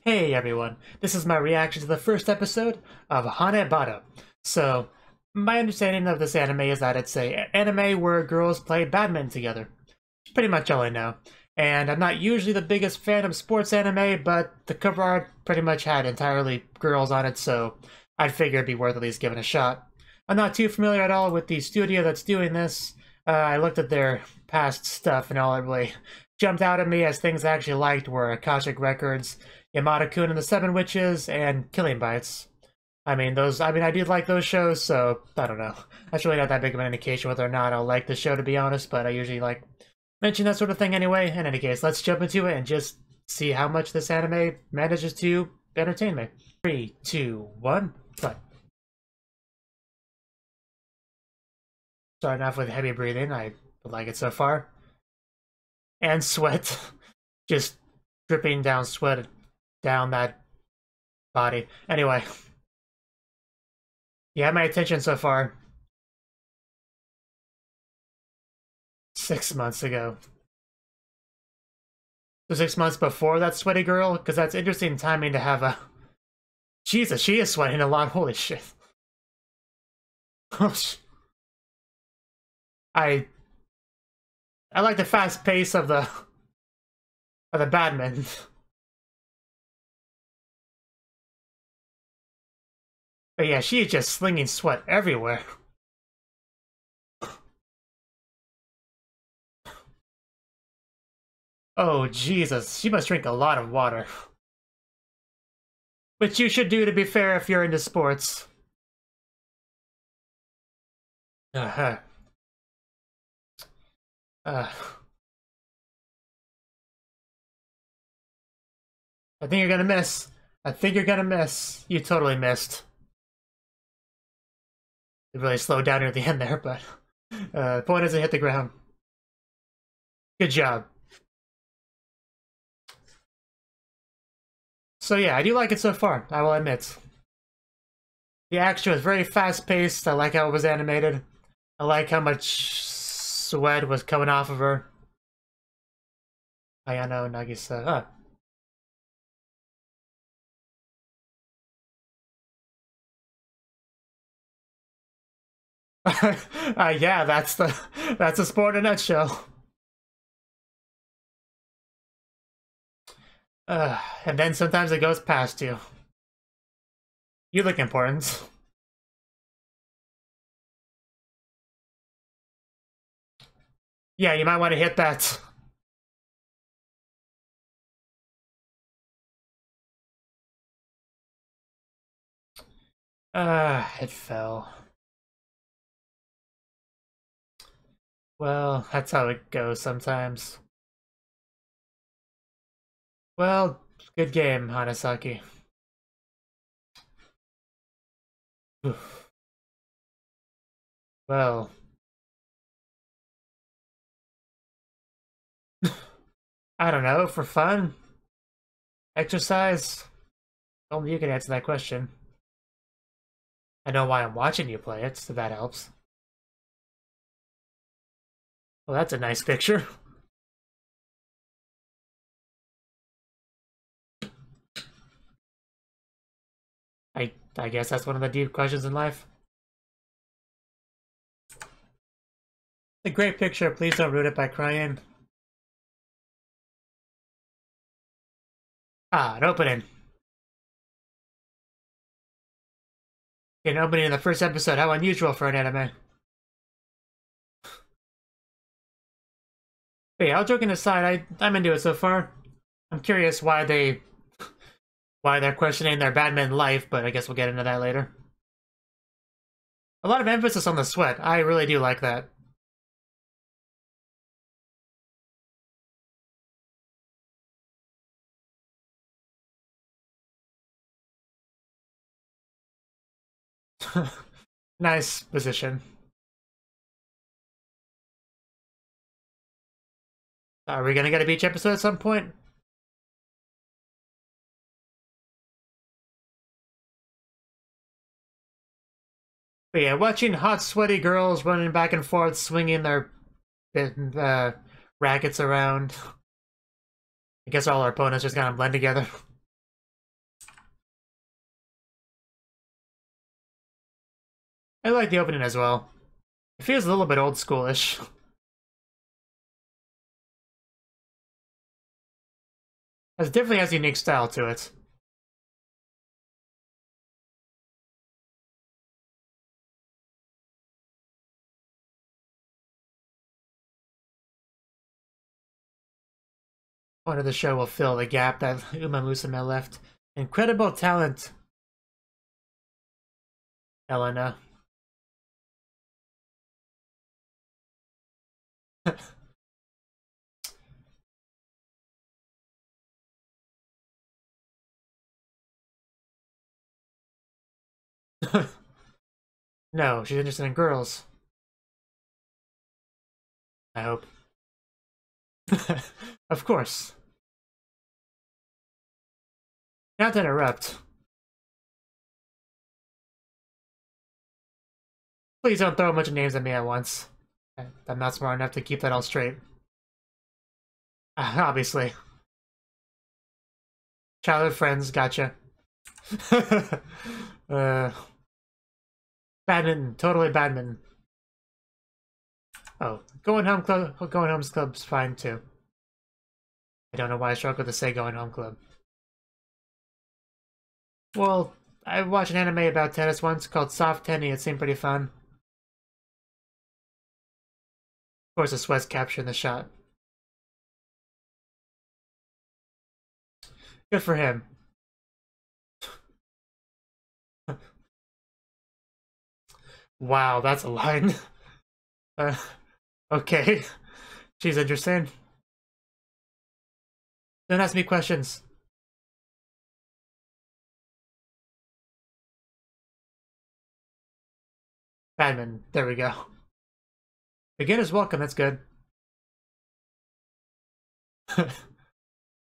Hey everyone, this is my reaction to the first episode of Hanebado. So, my understanding of this anime is that it's a anime where girls play badminton together. Pretty much all I know. And I'm not usually the biggest fan of sports anime, but the cover art pretty much had entirely girls on it, so I'd figure it'd be worth at least giving a shot. I'm not too familiar at all with the studio that's doing this. I looked at their past stuff, and all that really jumped out at me as things I actually liked were Akashic Records, Yamada-kun and the Seven Witches, and Killing Bites. I did like those shows, so I don't know. That's really not that big of an indication whether or not I'll like the show, to be honest, but I usually mention that sort of thing anyway. In any case, let's jump into it and just see how much this anime manages to entertain me. 3, 2, 1, play. Starting off with heavy breathing, I like it so far. And sweat. Just dripping down sweat down that body. Anyway. You have my attention so far. 6 months ago. So 6 months before that sweaty girl? Because that's interesting timing to have a... Jesus, she is sweating a lot. Holy shit. I like the fast pace of the badminton. But yeah, she is just slinging sweat everywhere. Oh Jesus, she must drink a lot of water. Which you should do, to be fair, if you're into sports. I think you're gonna miss. I think you're gonna miss. You totally missed. It really slowed down near the end there, but the point is it hit the ground. Good job. So yeah, I do like it so far, I will admit. The action was very fast-paced. I like how it was animated. I like how much sweat was coming off of her. Ayano Nagisa. Yeah, that's the sport in a nutshell. And then sometimes it goes past you. You look important. Yeah, you might want to hit that. It fell. Well, that's how it goes sometimes. Well, good game, Hanasaki. Well. I don't know, for fun? Exercise? Only you can answer that question. I know why I'm watching you play it, so that helps. Well, that's a nice picture. I guess that's one of the deep questions in life. A great picture, please don't ruin it by crying. An opening. An opening in the first episode, how unusual for an anime. But yeah, all joking aside, I'm into it so far. I'm curious why they're questioning their badminton life, but I guess we'll get into that later. A lot of emphasis on the sweat. I really do like that. Nice position. Are we gonna get a beach episode at some point? But yeah, watching hot, sweaty girls running back and forth, swinging their rackets around. I guess all our opponents just kind of blend together. I like the opening as well. It feels a little bit old schoolish. It definitely has a unique style to it. One of the show will fill the gap that Uma Musume left. Incredible talent, Elena. No, she's interested in girls. I hope. Of course. Not to interrupt. Please don't throw a bunch of names at me at once. I'm not smart enough to keep that all straight. Obviously. Childhood friends, gotcha. Badminton, totally badminton. Oh, going home's club's fine too. I don't know why I struggle to say going home club. Well, I watched an anime about tennis once called Soft Tenny. It seemed pretty fun. Of course, the sweat's capturing the shot. Good for him. Wow, that's a line. Okay. She's interesting. Don't ask me questions. Badminton. There we go. Beginner's welcome, that's good.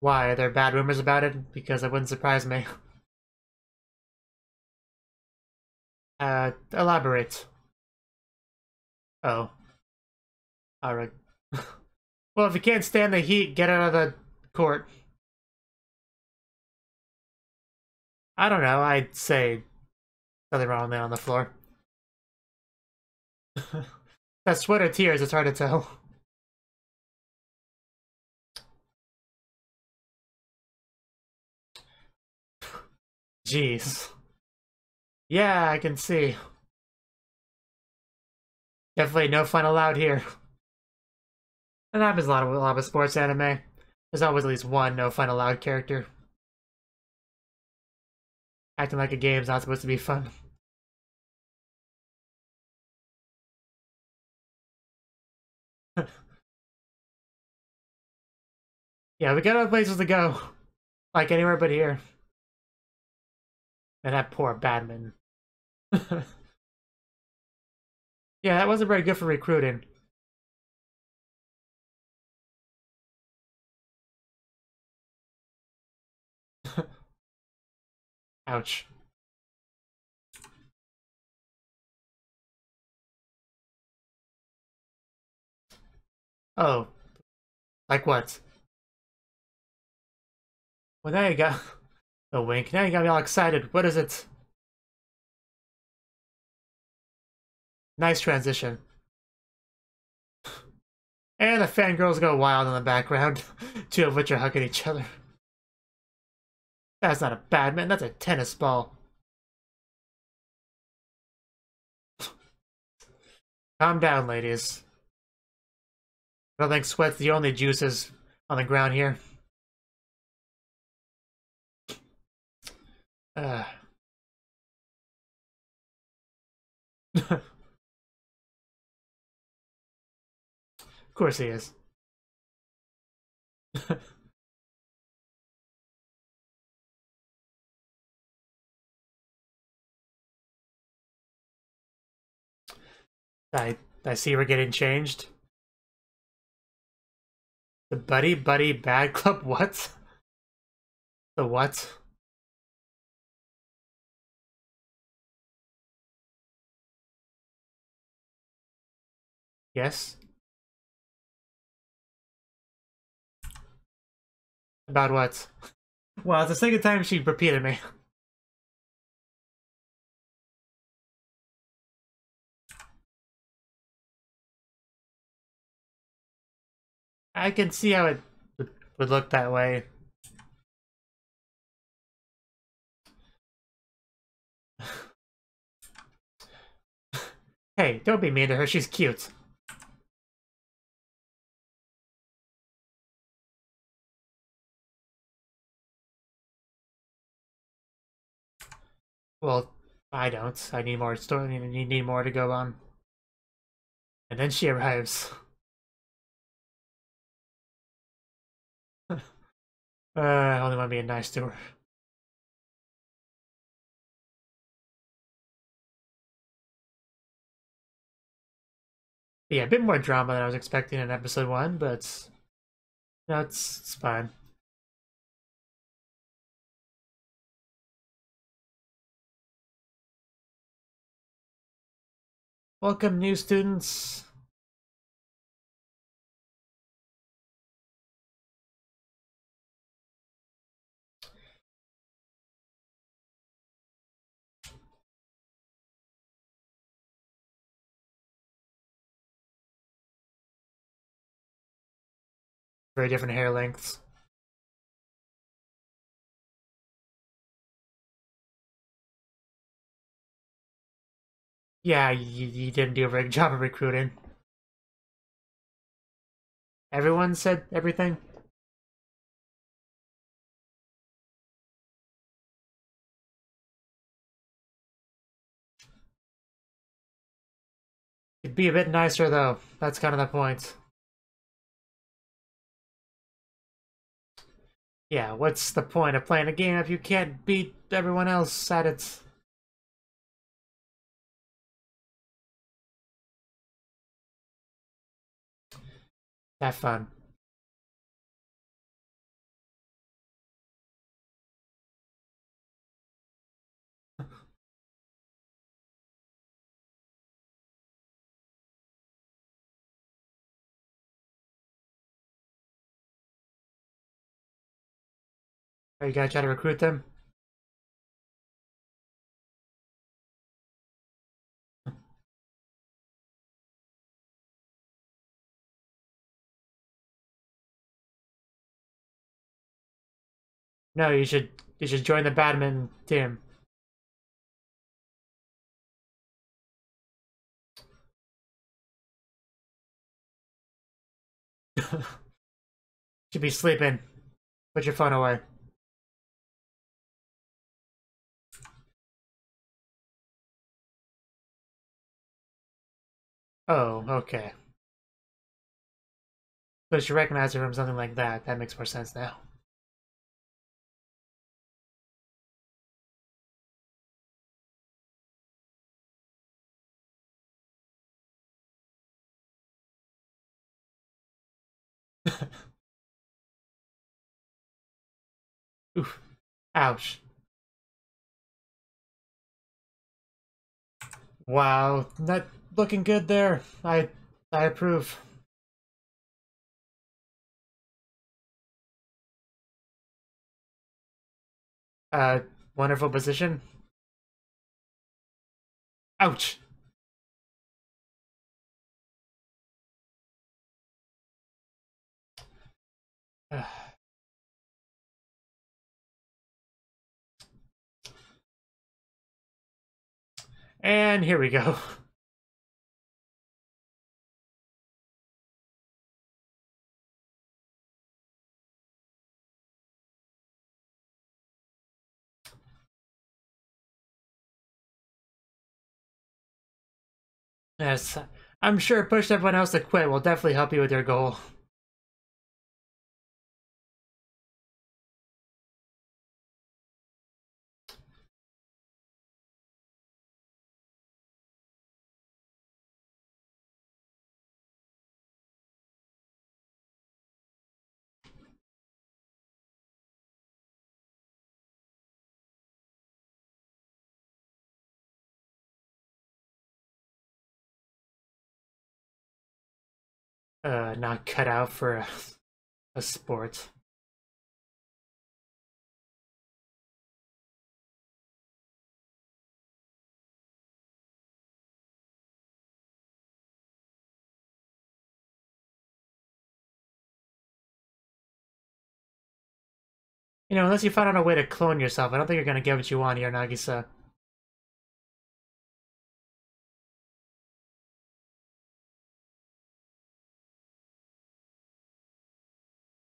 Why? Are there bad rumors about it? Because it wouldn't surprise me. Elaborate. Oh. Alright. Well, if you can't stand the heat, get out of the court. I don't know, I'd say nothing wrong with that on the floor. That sweat or tears, it's hard to tell. Jeez. Yeah, I can see. Definitely no fun allowed here. And that happens a lot of sports anime. There's always at least one no fun allowed character. Acting like a game's not supposed to be fun. Yeah, we got other places to go. Like anywhere but here. And that poor Badman. Yeah, that wasn't very good for recruiting. Ouch. Oh. Like what? Well, now you got a wink. Now you got me all excited. What is it? Nice transition. And the fangirls go wild in the background. Two of which are hugging each other. That's not a badminton, that's a tennis ball. Calm down, ladies. I don't think sweat's the only juices on the ground here. Of course he is. I see we're getting changed. The Buddy Buddy Bad Club? What? The what? Yes? About what? Well, it's the second time she repeated me. I can see how it would look that way. Hey, don't be mean to her, she's cute. Well, I don't. I need more story. You need more to go on. And then she arrives. I only want to be nice to her. Yeah, a bit more drama than I was expecting in episode 1, but no, it's fine. Welcome, new students. Very different hair lengths. Yeah, you didn't do a very good job of recruiting. Everyone said everything? It'd be a bit nicer, though. That's kind of the point. Yeah, what's the point of playing a game if you can't beat everyone else at it? Have fun. Are you gonna try to recruit them? No, you should join the badminton team. Should be sleeping. Put your phone away. Oh, okay. So you recognize her from something like that. That makes more sense now. Oof. Ouch. Wow, not looking good there. I approve. Uh, wonderful position. Ouch. And here we go. Yes, I'm sure push everyone else to quit will definitely help you with your goal. Not cut out for a sport. You know, unless you find out a way to clone yourself, I don't think you're gonna get what you want here, Nagisa.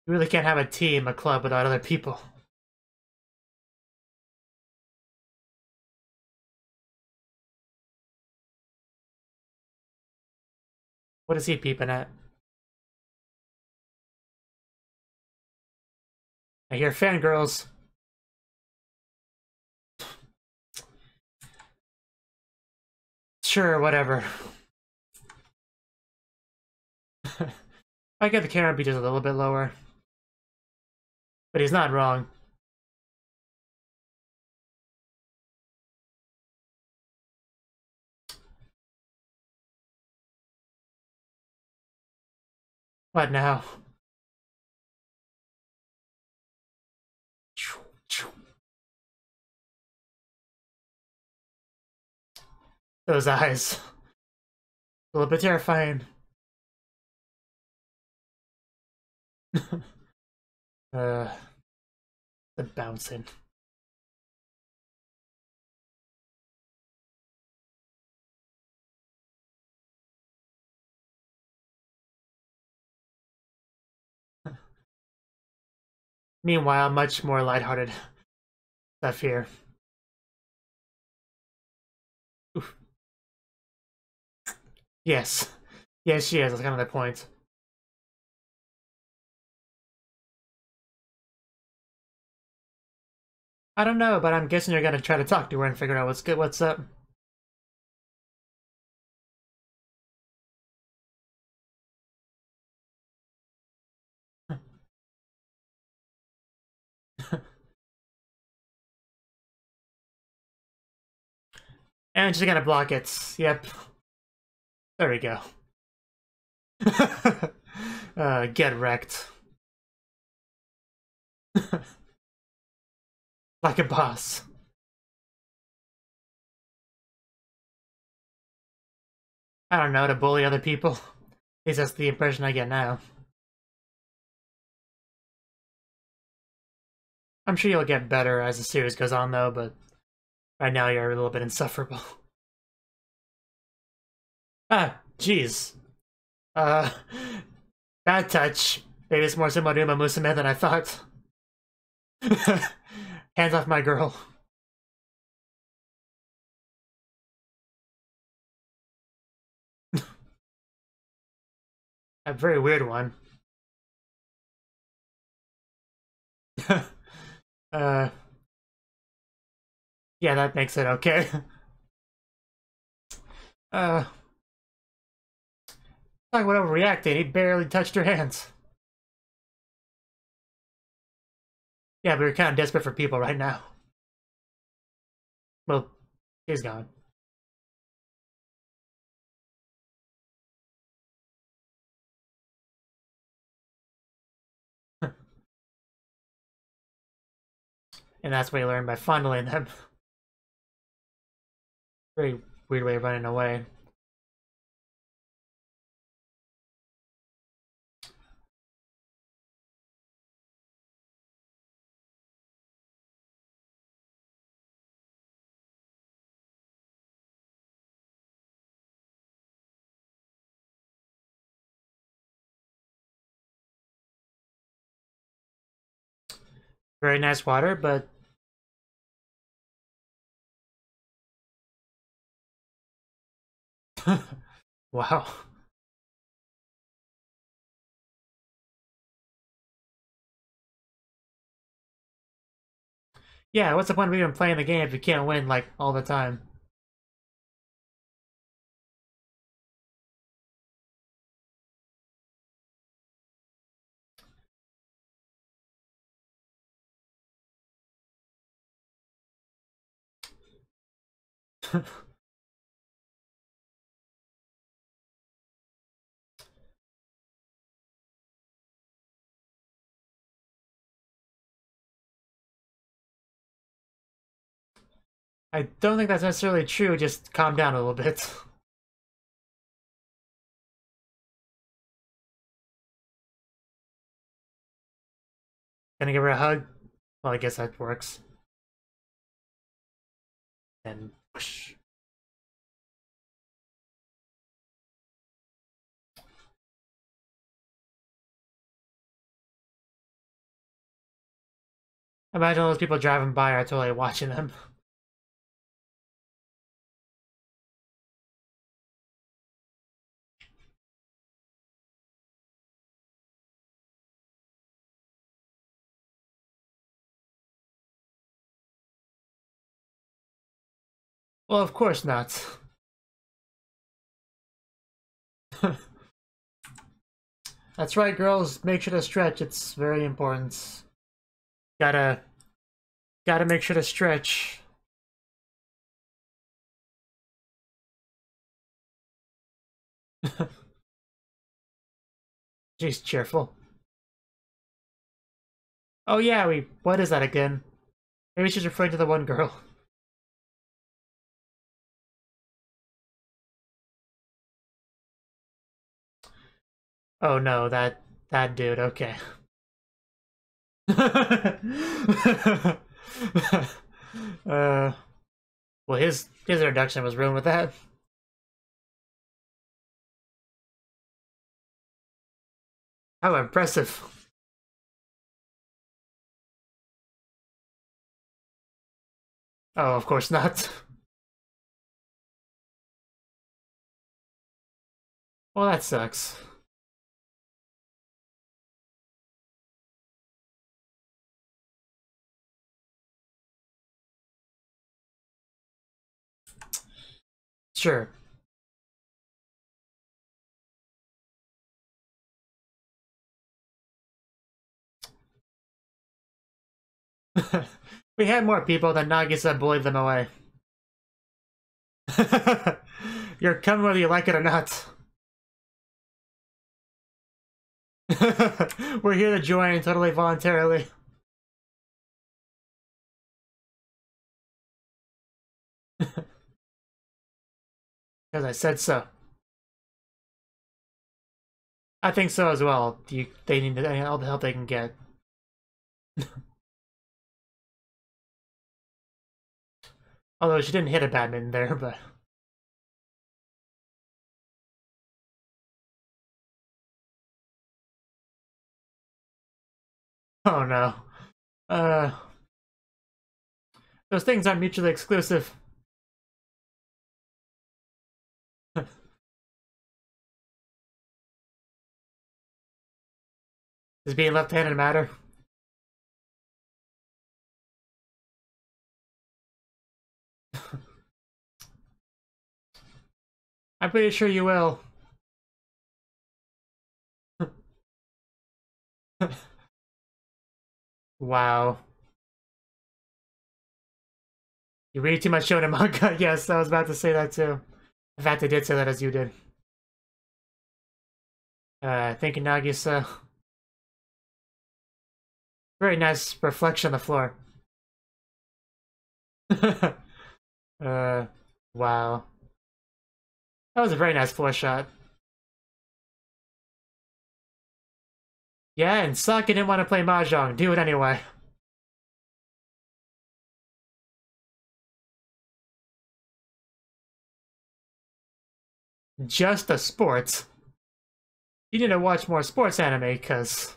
You really can't have a team, a club, without other people. What is he peeping at? I hear fangirls. Sure, whatever. I get the camera be just a little bit lower. But he's not wrong. What now? Those eyes. A little bit terrifying. The bouncing. Meanwhile, much more lighthearted stuff here. Oof. Yes. Yes, she is. That's kind of the point. I don't know, but I'm guessing you're gonna try to talk to her and figure out what's good, what's up. And she's gonna block it. Yep. There we go. Get wrecked. Like a boss. I don't know, to bully other people. At least that's the impression I get now. I'm sure you'll get better as the series goes on, though, but right now you're a little bit insufferable. Ah, jeez. Uh, bad touch. Maybe it's more similar to Uma Musume than I thought. Hands off my girl. A very weird one. uh, yeah, that makes it okay. uh, talk about overreacting. He barely touched her hands. Yeah, but we're kind of desperate for people right now. Well, he's gone. And that's what you learn by fondling them. Very weird way of running away. Very nice water, but wow. Yeah, what's the point of even playing the game if you can't win, like, all the time? I don't think that's necessarily true, just calm down a little bit. Gonna give her a hug? Well, I guess that works. And whoosh. Imagine all those people driving by are totally watching them. Well, of course not. That's right, girls. Make sure to stretch. It's very important. Gotta make sure to stretch. She's cheerful. Oh yeah, what is that again? Maybe she's referring to the one girl. Oh no, that dude, okay. Well, his introduction was ruined with that. How impressive. Oh, of course not. Well, that sucks. Sure. We had more people than Nagisa bullied them away. You're coming whether you like it or not. We're here to join totally voluntarily. Because I said so. I think so as well. They need all the help they can get. Although she didn't hit a badminton there, but... Oh no. Those things aren't mutually exclusive. Does being left-handed matter? I'm pretty sure you will. Wow. You read too much shonen manga? Yes, I was about to say that too. In fact, I did say that as you did. Thank you, Nagisa. Very nice reflection on the floor. Wow. That was a very nice floor shot. Yeah, and Saki didn't want to play Mahjong. Do it anyway. Just a sports. You need to watch more sports anime, cause...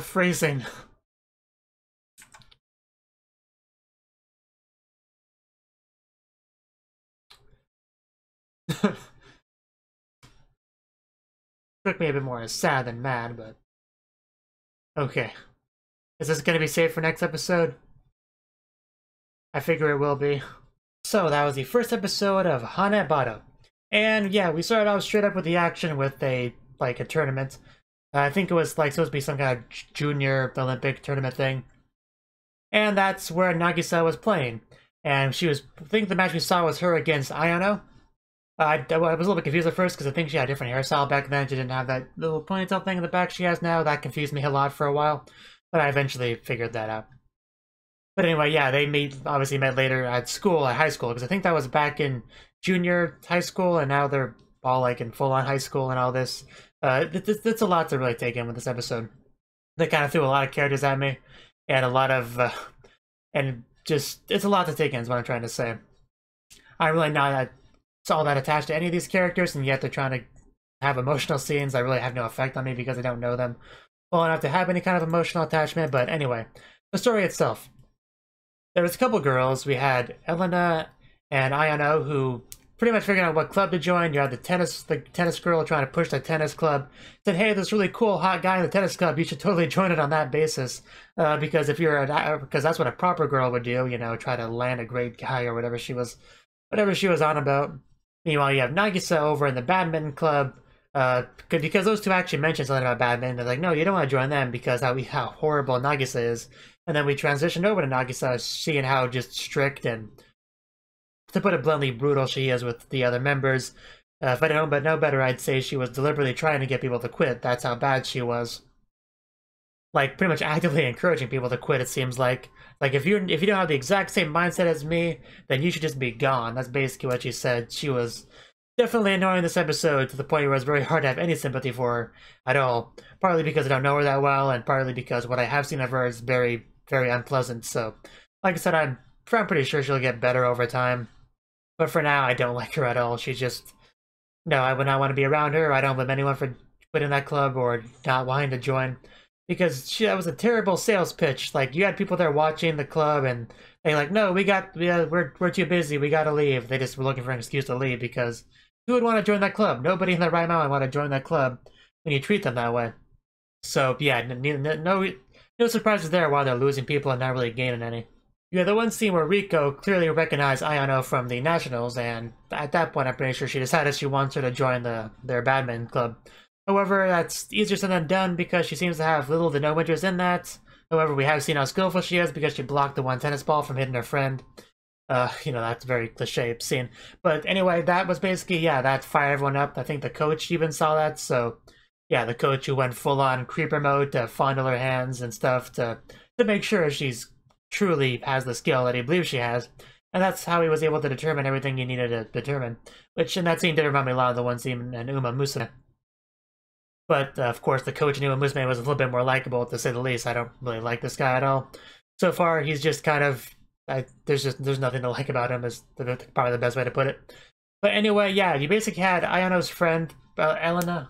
phrasing. Took me a bit more sad than mad, but... Okay. Is this gonna be saved for next episode? I figure it will be. So that was the first episode of Hanebado. And yeah, we started out straight up with the action with a tournament. I think it was supposed to be some kind of junior Olympic tournament thing. And that's where Nagisa was playing. And I think the match we saw was her against Ayano. I was a little bit confused at first because I think she had a different hairstyle back then. She didn't have that little ponytail thing in the back she has now. That confused me a lot for a while. but I eventually figured that out. But anyway, yeah, they obviously met later at school, at high school, because I think that was back in junior high school, and now they're all like in full-on high school and all this. It's a lot to really take in with this episode. They kind of threw a lot of characters at me, and a lot of, and just, it's a lot to take in is what I'm trying to say. I'm really not all that attached to any of these characters, and yet they're trying to have emotional scenes that really have no effect on me because I don't know them well enough to have any kind of emotional attachment. But anyway, the story itself. There was a couple girls. We had Elena and Ayano, who pretty much figured out what club to join. You had the tennis girl trying to push the tennis club. Said, hey, this really cool hot guy in the tennis club, you should totally join it on that basis. Because because that's what a proper girl would do, you know, try to land a great guy or whatever she was on about. Meanwhile, you have Nagisa over in the badminton club. Because those two actually mentioned something about badminton. They're like, no, you don't want to join them because how horrible Nagisa is. And then we transitioned over to Nagisa, seeing how just strict and, to put it bluntly, brutal she is with the other members. If I don't know better, I'd say she was deliberately trying to get people to quit. That's how bad she was. Like, pretty much actively encouraging people to quit, it seems like. Like, if you don't have the exact same mindset as me, then you should just be gone. That's basically what she said. She was definitely annoying this episode to the point where it was very hard to have any sympathy for her at all. Partly because I don't know her that well, and partly because what I have seen of her is very, very unpleasant. So, like I said, I'm pretty sure she'll get better over time. But for now, I don't like her at all. She's just... No, I would not want to be around her. I don't blame anyone for quitting that club or not wanting to join. Because that was a terrible sales pitch. Like, you had people there watching the club, and they're like, no, we're too busy, we gotta leave. They just were looking for an excuse to leave, because who would want to join that club? Nobody in their right mind would want to join that club when you treat them that way. So, yeah, no surprises there while they're losing people and not really gaining any. You have the one scene where Rico clearly recognized Ayano from the Nationals, and at that point I'm pretty sure she decided she wants her to join their badminton club. However, that's easier said than done because she seems to have little to no interest in that. However, we have seen how skillful she is because she blocked the one tennis ball from hitting her friend. You know, that's a very cliche scene. But anyway, that was basically, yeah, that fired everyone up. I think the coach even saw that, so yeah, the coach who went full-on creeper mode to fondle her hands and stuff to make sure she's truly has the skill that he believes she has. And that's how he was able to determine everything he needed to determine. Which, in that scene, did remind me a lot of the one scene in Uma Musume. But, of course, the coach in Uma Musume was a little bit more likable, to say the least. I don't really like this guy at all. So far, he's just kind of... there's nothing to like about him, is probably the best way to put it. But anyway, yeah, you basically had Ayano's friend, Elena,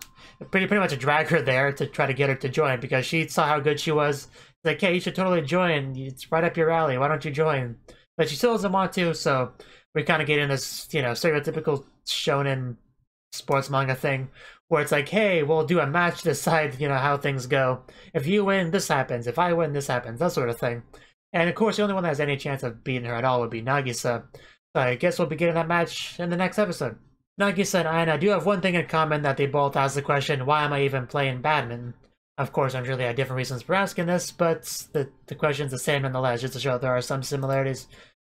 pretty much drag her there to try to get her to join, because she saw how good she was. Like, hey, you should totally join. It's right up your alley. Why don't you join? But she still doesn't want to, so we kind of get in this, you know, stereotypical shonen sports manga thing, where it's like, hey, we'll do a match to decide, you know, how things go. If you win, this happens. If I win, this happens. That sort of thing. And of course, the only one that has any chance of beating her at all would be Nagisa. So I guess we'll be getting that match in the next episode. Nagisa and Ayana do have one thing in common, that they both ask the question, why am I even playing badminton? Of course, I'm sure they had different reasons for asking this, but the question's the same nonetheless, just to show there are some similarities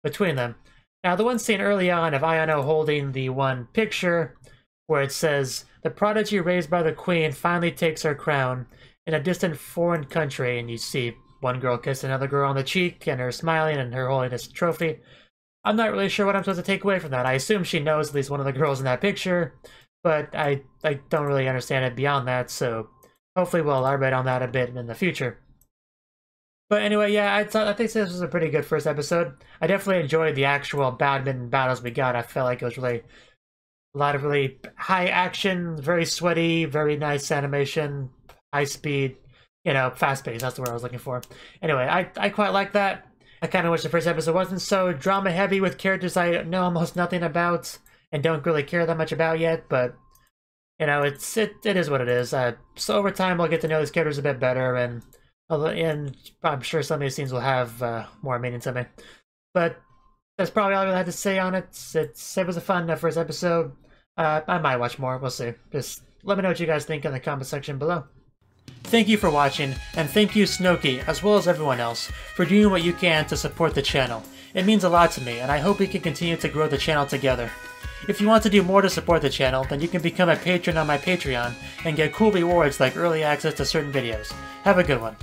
between them. Now, the one scene early on of Ayano holding the one picture where it says, the prodigy raised by the queen finally takes her crown in a distant foreign country, and you see one girl kiss another girl on the cheek, and her smiling, and her holding this trophy. I'm not really sure what I'm supposed to take away from that. I assume she knows at least one of the girls in that picture, but I don't really understand it beyond that, so hopefully we'll elaborate on that a bit in the future. But anyway, yeah, I think this was a pretty good first episode. I definitely enjoyed the actual badminton battles we got. I felt like it was really a lot of really high action, very sweaty, very nice animation, high speed, you know, fast paced. That's the word I was looking for. Anyway, I quite like that. I kind of wish the first episode wasn't so drama heavy with characters I know almost nothing about and don't really care that much about yet, but you know, it is what it is. So over time, we'll get to know these characters a bit better, and I'm sure some of these scenes will have more meaning to me. But that's probably all I really had to say on it. It was a fun first episode. I might watch more. We'll see. Just let me know what you guys think in the comment section below. Thank you for watching, and thank you Cnouki, as well as everyone else, for doing what you can to support the channel. It means a lot to me, and I hope we can continue to grow the channel together. If you want to do more to support the channel, then you can become a patron on my Patreon and get cool rewards like early access to certain videos. Have a good one.